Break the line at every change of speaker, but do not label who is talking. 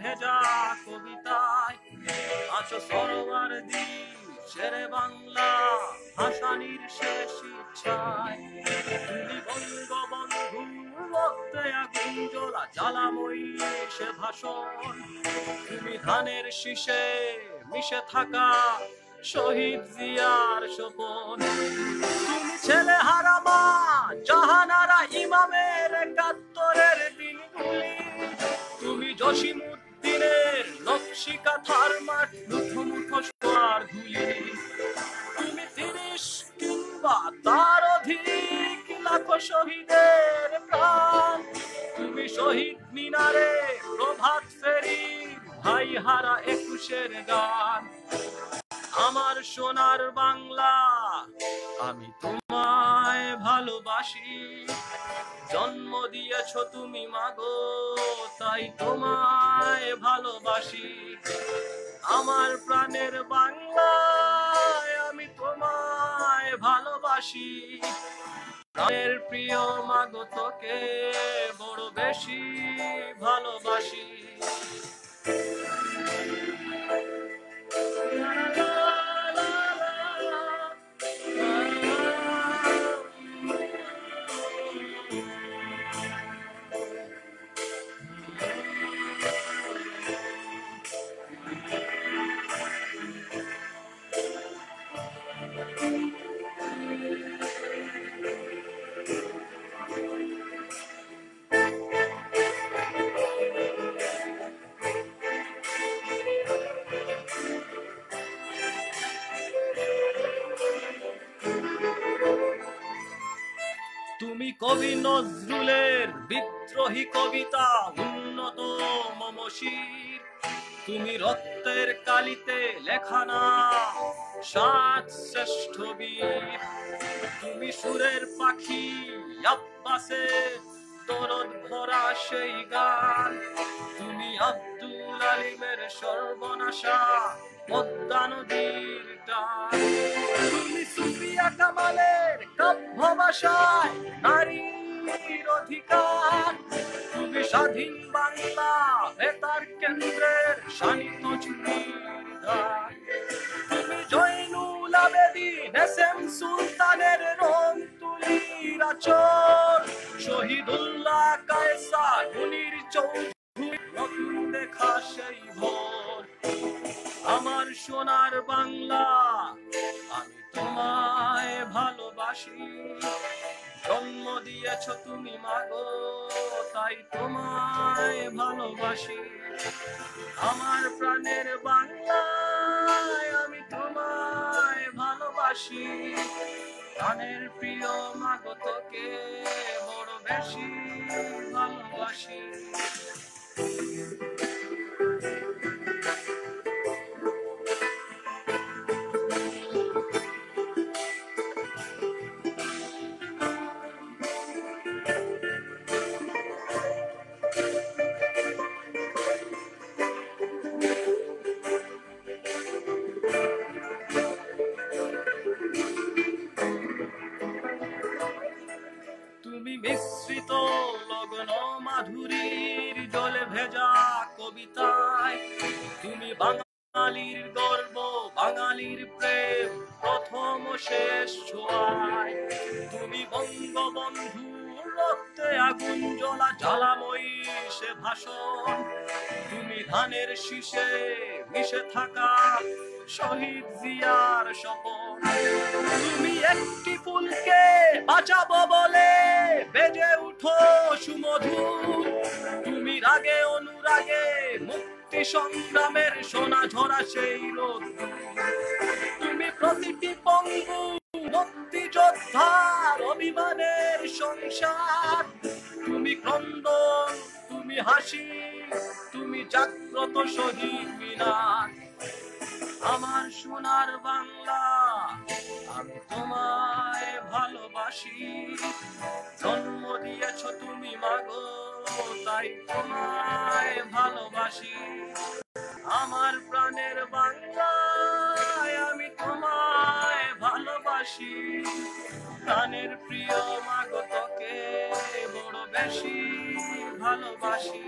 ভেজা কবিতায় আছো সরোয়ার দ্বীপ শেরে বাংলা ভাসানির শেষ ইচ্ছায়। তুমি বঙ্গবন্ধু রক্তে আগুন জ্বলা জ্বালাময়ী সে ভাষণ। তুমি ধানের শীষে মিশে থাকা শহীদ জিয়ার স্বপন। তুমি ছেলে হারামা জাহানারা ইমামের ৭১-এর দিনগুলি। তুমি জসিমউদ্দিনের নকশি কাঁথার মাঠ মুঠো মুঠো সোনার ধুলি। তুমি ৩০ কিংবা তার অধিক লাখো শহীদের প্রাণ। তুমি শহীদ মিনারে প্রভাত ফেরি ভাই হারা ২১-এর গান। আমার সোনার বাংলা আমি তোমায় ভালোবাসি। জন্ম দিয়েছ তুমি মাগো তাই তোমায় ভালোবাসি। আমার প্রাণের বাংলা আমি তোমায় ভালোবাসি। প্রাণের প্রিয় মাগো তোকে বড় বেশি ভালোবাসি। তুমি কবি নজরুলের বিদ্রোহী কবিতা উন্নত মমশির। তুমি রক্তের কালিতে লেখানা ৭ শ্রেষ্ঠ বীর। তুমি সুরের পাখি আব্বাসের দরদ ভরা সেই গান। তুমি আব্দুল আলিমের সর্বনাশা পদ্মা নদীর টান। তুমি সুফিয়া কামালের কাব্য ভাষায় নারীর অধিকার। তুমি স্বাধীন বাংলা বেতার কেন্দ্রের শানিত চুরির ধার। তুমি জয়নুল আবেদিন এসএম সুলতানের রং তুলির আচর। শহীদুল্লাহ কায়সার মুনির চৌধুরী নতুন দেখা সেই ভোর। আমার সোনার বাংলা আমি তোমায় ভালোবাসি। জন্ম দিয়েছ তুমি মাগো তাই তোমায় ভালোবাসি। আমার প্রাণের বাংলা আমি তোমায় ভালোবাসি। প্রাণের প্রিয় মাগো তোকে বড় বেশি ভালোবাসি। তুমি মিশ্রিত লগন মাধুরীর জলে ভেজা কবিতায়। তুমি বাঙালির গর্ব বাঙালির প্রেম প্রথম শেষ ছোঁয়ায়। তুমি বঙ্গবন্ধু রক্তে আগুন জ্বলা জ্বালাময়ী সে ভাষণ। তুমি ধানের শীষে মিশে থাকা শহীদ জিয়ার স্বপন। তুমি একটি ফুলকে বাঁচাবো বলে বেজে উঠো সুমধুর। তুমি রাগে অনুরাগে মুক্তি সংগ্রামের সোনা ঝরা সেই রোদ্দুর। তুমি প্রতিটি পঙ্গু মুক্তিযোদ্ধার অভিমানের সংসার। তুমি ক্রন্দন তুমি হাসি তুমি জাগ্রত শহীদ মিনার। আমার সোনার বাংলা আমি তোমায় ভালোবাসি। জন্ম দিয়েছ তুমি মাগো তাই তোমায় ভালোবাসি। আমার প্রাণের বাংলা আমি তোমায় ভালোবাসি। প্রাণের প্রিয় মাগো তোকে বড় বেশি ভালোবাসি।